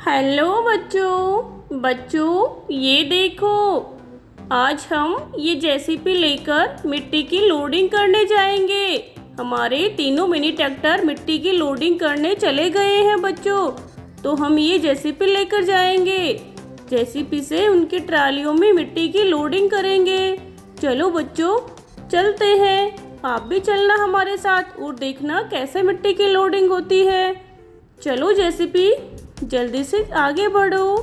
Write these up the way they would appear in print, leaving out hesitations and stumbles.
Hello बच्चों ये देखो। आज हम ये जेसीपी लेकर मिट्टी की लोडिंग करने जाएंगे। हमारे तीनों मिनी ट्रैक्टर मिट्टी की लोडिंग करने चले गए हैं बच्चों। तो हम ये जेसीपी लेकर जाएंगे। जेसीपी से उनकी ट्रालियों में मिट्टी की लोडिंग करेंगे। चलो बच्चों चलते हैं। आप भी चलना हमारे साथ और देखना कैसे मिट्टी की लोडिंग होती है। चलो जेसीपी जल्दी से आगे बढ़ो।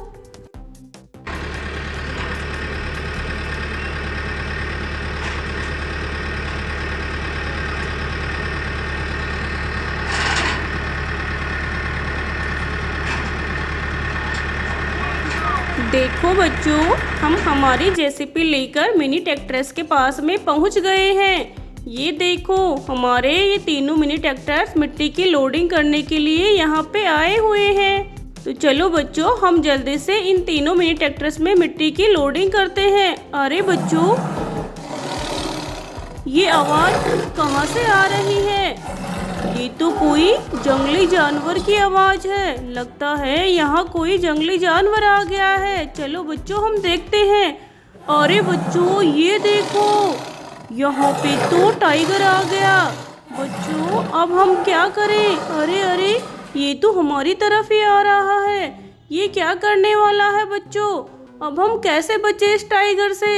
देखो बच्चों, हम हमारी जेसीपी लेकर मिनी ट्रैक्टर्स के पास में पहुंच गए हैं। ये देखो, हमारे ये तीनों मिनी ट्रैक्टर्स मिट्टी की लोडिंग करने के लिए यहाँ पे आए हुए हैं। तो चलो बच्चों, हम जल्दी से इन तीनों मिनी ट्रैक्टर्स में मिट्टी की लोडिंग करते हैं। अरे बच्चों, ये आवाज कहाँ से आ रही है? ये तो कोई जंगली जानवर की आवाज है। लगता है यहाँ कोई जंगली जानवर आ गया है। चलो बच्चों हम देखते हैं। अरे बच्चों ये देखो, यहाँ पे तो टाइगर आ गया। बच्चों अब हम क्या करें? अरे ये तो हमारी तरफ ही आ रहा है। ये क्या करने वाला है बच्चों? अब हम कैसे बचे इस टाइगर से?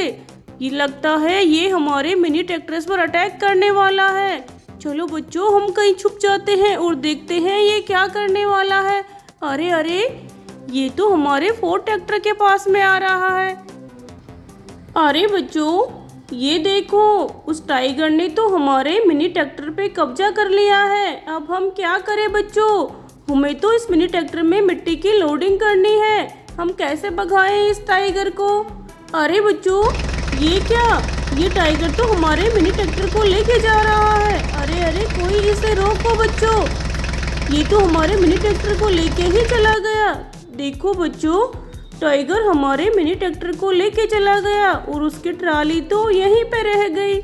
ये लगता है ये हमारे मिनी ट्रैक्टर्स पर अटैक करने वाला है। चलो बच्चों हम कहीं छुप जाते हैं और देखते हैं ये क्या करने वाला है। अरे ये तो हमारे फोर्ड ट्रैक्टर के पास में आ रहा है। अरे बच्चों ये देखो, उस टाइगर ने तो हमारे मिनी ट्रैक्टर पे कब्जा कर लिया है। अब हम क्या करें बच्चों? हमें तो इस मिनी ट्रैक्टर में मिट्टी की लोडिंग करनी है। हम कैसे भगाएं इस टाइगर को? अरे बच्चों ये क्या? ये टाइगर तो हमारे मिनी ट्रैक्टर को लेके जा रहा है। अरे कोई इसे रोको बच्चों। ये तो हमारे मिनी ट्रैक्टर को लेके ही चला गया। देखो बच्चों, टाइगर हमारे मिनी ट्रैक्टर को लेके चला गया और उसकी ट्राली तो यहीं पे रह गई।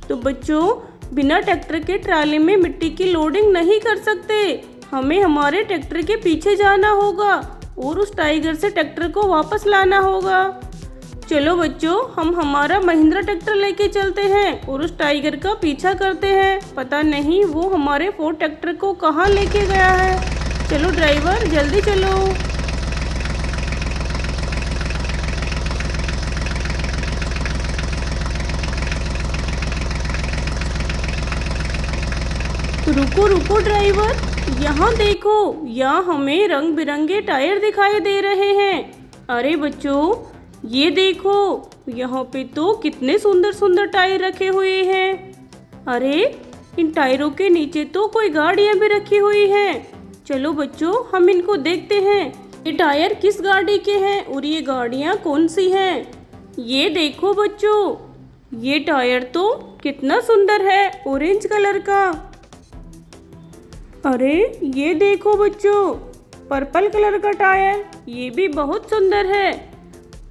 तो बच्चों बिना ट्रैक्टर के ट्राली में मिट्टी की लोडिंग नहीं कर सकते। हमें हमारे ट्रैक्टर के पीछे जाना होगा और उस टाइगर से ट्रैक्टर को वापस लाना होगा। चलो बच्चों हम हमारा महिंद्रा ट्रैक्टर लेके चलते हैं और उस टाइगर का पीछा करते हैं। पता नहीं वो हमारे फोर्ड ट्रैक्टर को कहाँ लेके गया है। चलो ड्राइवर जल्दी चलो। रुको ड्राइवर, यहाँ देखो, यहाँ हमें रंग बिरंगे टायर दिखाई दे रहे हैं। अरे बच्चों ये देखो, यहाँ पे तो कितने सुंदर टायर रखे हुए हैं। अरे इन टायरों के नीचे तो कोई गाड़ियाँ भी रखी हुई हैं। चलो बच्चों हम इनको देखते हैं। ये टायर किस गाड़ी के हैं और ये गाड़ियाँ कौन सी हैं? ये देखो बच्चों, ये टायर तो कितना सुंदर है, ऑरेंज कलर का। अरे ये देखो बच्चों, पर्पल कलर का टायर, ये भी बहुत सुंदर है।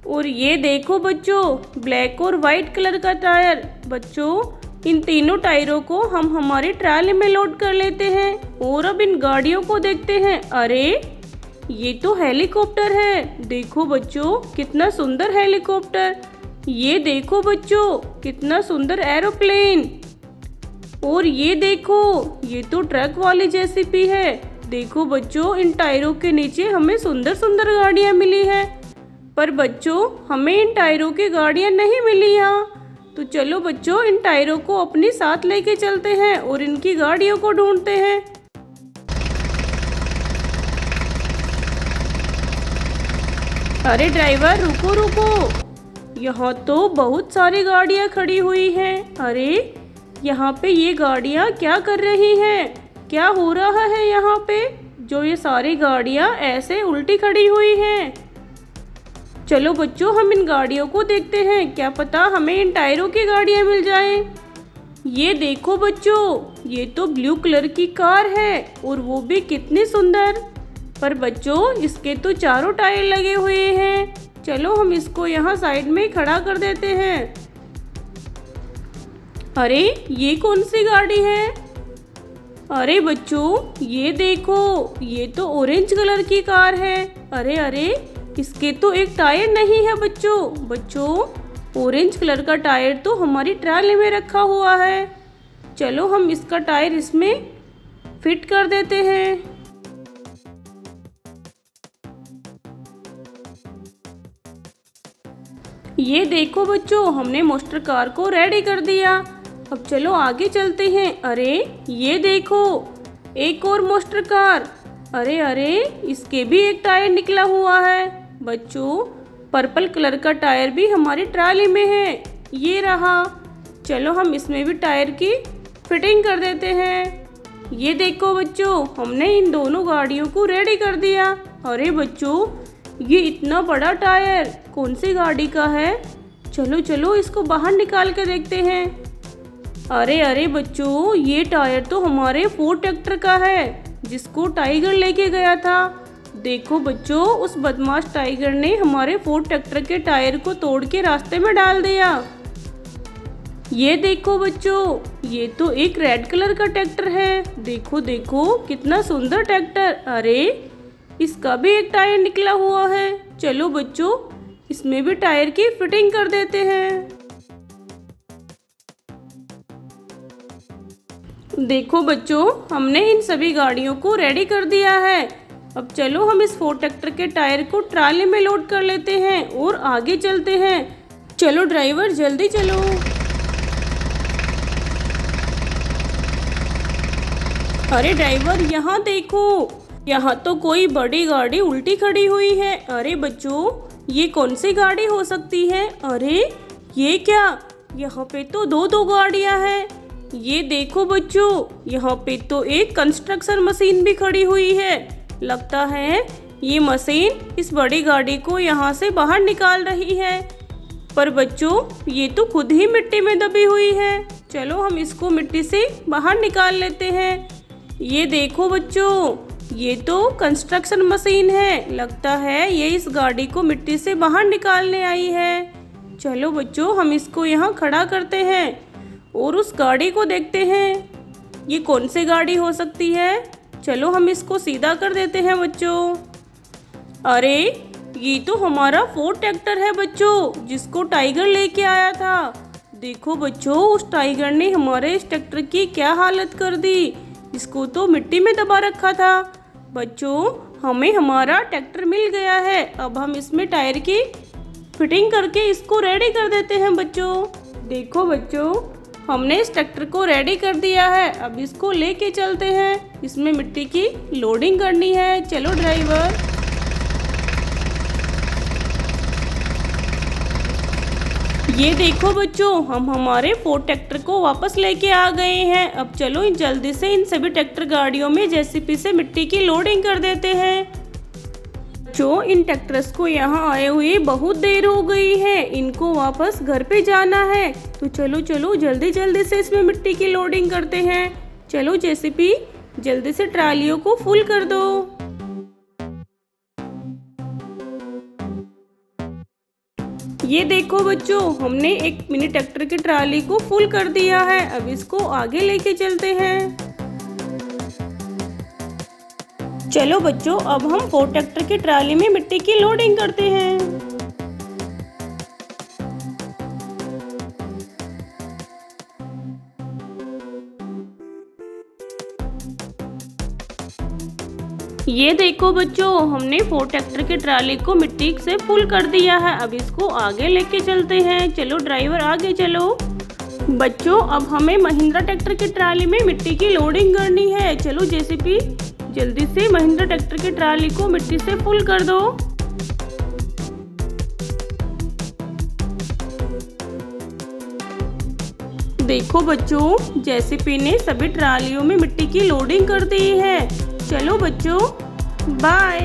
और ये देखो बच्चों, ब्लैक और वाइट कलर का टायर। बच्चों इन तीनों टायरों को हम हमारी ट्राली में लोड कर लेते हैं और अब इन गाड़ियों को देखते हैं। अरे ये तो हेलीकॉप्टर है। देखो बच्चों कितना सुंदर हेलीकॉप्टर। ये देखो बच्चों कितना सुंदर एरोप्लेन। और ये देखो, ये तो ट्रक वाली जेसीपी है। देखो बच्चों इन टायरों के नीचे हमें सुंदर गाड़ियाँ मिली हैं। पर बच्चों हमें इन टायरों की गाड़ियाँ नहीं मिली यहाँ। तो चलो बच्चों इन टायरों को अपने साथ लेके चलते हैं और इनकी गाड़ियों को ढूंढते हैं। अरे ड्राइवर रुको, यहाँ तो बहुत सारी गाड़ियाँ खड़ी हुई हैं। अरे यहाँ पे ये गाड़ियाँ क्या कर रही हैं? क्या हो रहा है यहाँ पे जो ये सारी गाड़ियाँ ऐसे उल्टी खड़ी हुई हैं? चलो बच्चों हम इन गाड़ियों को देखते हैं, क्या पता हमें इन टायरों की गाड़ियाँ मिल जाएं। ये देखो बच्चों, ये तो ब्लू कलर की कार है और वो भी कितनी सुंदर। पर बच्चों इसके तो चारों टायर लगे हुए हैं। चलो हम इसको यहाँ साइड में खड़ा कर देते हैं। अरे ये कौन सी गाड़ी है? अरे बच्चों ये देखो, ये तो ऑरेंज कलर की कार है। अरे अरे, इसके तो एक टायर नहीं है बच्चों। ऑरेंज कलर का टायर तो हमारी ट्राली में रखा हुआ है। चलो हम इसका टायर इसमें फिट कर देते हैं। ये देखो बच्चों, हमने मोस्टर कार को रेडी कर दिया। अब चलो आगे चलते हैं। अरे ये देखो, एक और मोस्टर कार। अरे अरे, इसके भी एक टायर निकला हुआ है। बच्चों पर्पल कलर का टायर भी हमारी ट्राली में है, ये रहा। चलो हम इसमें भी टायर की फिटिंग कर देते हैं। ये देखो बच्चों, हमने इन दोनों गाड़ियों को रेडी कर दिया। अरे बच्चों, ये इतना बड़ा टायर कौन सी गाड़ी का है? चलो चलो इसको बाहर निकाल कर देखते हैं। अरे अरे बच्चों, ये टायर तो हमारे फोर्ड ट्रैक्टर का है, जिसको टाइगर लेके गया था। देखो बच्चों, उस बदमाश टाइगर ने हमारे फोर्ड ट्रैक्टर के टायर को तोड़ के रास्ते में डाल दिया। ये देखो बच्चों, ये तो एक रेड कलर का ट्रैक्टर है। देखो देखो कितना सुंदर ट्रैक्टर। अरे इसका भी एक टायर निकला हुआ है। चलो बच्चों, इसमें भी टायर की फिटिंग कर देते हैं। देखो बच्चों, हमने इन सभी गाड़ियों को रेडी कर दिया है। अब चलो हम इस फोर्ड ट्रैक्टर के टायर को ट्राली में लोड कर लेते हैं और आगे चलते हैं। चलो ड्राइवर जल्दी चलो। अरे ड्राइवर यहाँ देखो, यहाँ तो कोई बड़ी गाड़ी उल्टी खड़ी हुई है। अरे बच्चों, ये कौन सी गाड़ी हो सकती है? अरे ये क्या, यहाँ पे तो दो गाड़ियाँ हैं। ये देखो बच्चों, यहाँ पे तो एक कंस्ट्रक्शन मशीन भी खड़ी हुई है। लगता है ये मशीन इस बड़ी गाड़ी को यहाँ से बाहर निकाल रही है। पर बच्चों, ये तो खुद ही मिट्टी में दबी हुई है। चलो हम इसको मिट्टी से बाहर निकाल लेते हैं। ये देखो बच्चों, ये तो कंस्ट्रक्शन मशीन है। लगता है ये इस गाड़ी को मिट्टी से बाहर निकालने आई है। चलो बच्चों, हम इसको यहाँ खड़ा करते हैं और उस गाड़ी को देखते हैं, ये कौन सी गाड़ी हो सकती है। चलो हम इसको सीधा कर देते हैं बच्चों। अरे ये तो हमारा फोर्ड ट्रैक्टर है बच्चों, जिसको टाइगर लेके आया था। देखो बच्चों, उस टाइगर ने हमारे इस ट्रैक्टर की क्या हालत कर दी। इसको तो मिट्टी में दबा रखा था। बच्चों, हमें हमारा ट्रैक्टर मिल गया है। अब हम इसमें टायर की फिटिंग करके इसको रेडी कर देते हैं बच्चों। देखो बच्चों, हमने इस ट्रैक्टर को रेडी कर दिया है। अब इसको लेके चलते हैं, इसमें मिट्टी की लोडिंग करनी है। चलो ड्राइवर। ये देखो बच्चों, हम हमारे फोर्ड ट्रैक्टर को वापस लेके आ गए हैं। अब चलो जल्दी से इन सभी ट्रैक्टर गाड़ियों में जेसीबी से मिट्टी की लोडिंग कर देते हैं। जो इन ट्रैक्टर्स को यहाँ आए हुए बहुत देर हो गई है, इनको वापस घर पे जाना है। तो चलो चलो जल्दी जल्दी से इसमें मिट्टी की लोडिंग करते हैं। चलो जेसीबी जल्दी से ट्रालियों को फुल कर दो। ये देखो बच्चों, हमने एक मिनी ट्रैक्टर की ट्राली को फुल कर दिया है। अब इसको आगे लेके चलते हैं। चलो बच्चों, अब हम फोर्ड ट्रैक्टर की ट्राली में मिट्टी की लोडिंग करते हैं। ये देखो बच्चों, हमने फोर्ड ट्रैक्टर की ट्राली को मिट्टी से फुल कर दिया है। अब इसको आगे लेके चलते हैं। चलो ड्राइवर आगे चलो। बच्चों, अब हमें महिंद्रा ट्रैक्टर की ट्राली में मिट्टी की लोडिंग करनी है। चलो जेसीबी जल्दी से महिंद्रा ट्रैक्टर की ट्राली को मिट्टी से फुल कर दो। देखो बच्चों, जेसीबी ने सभी ट्रालियों में मिट्टी की लोडिंग कर दी है। चलो बच्चों, बाय।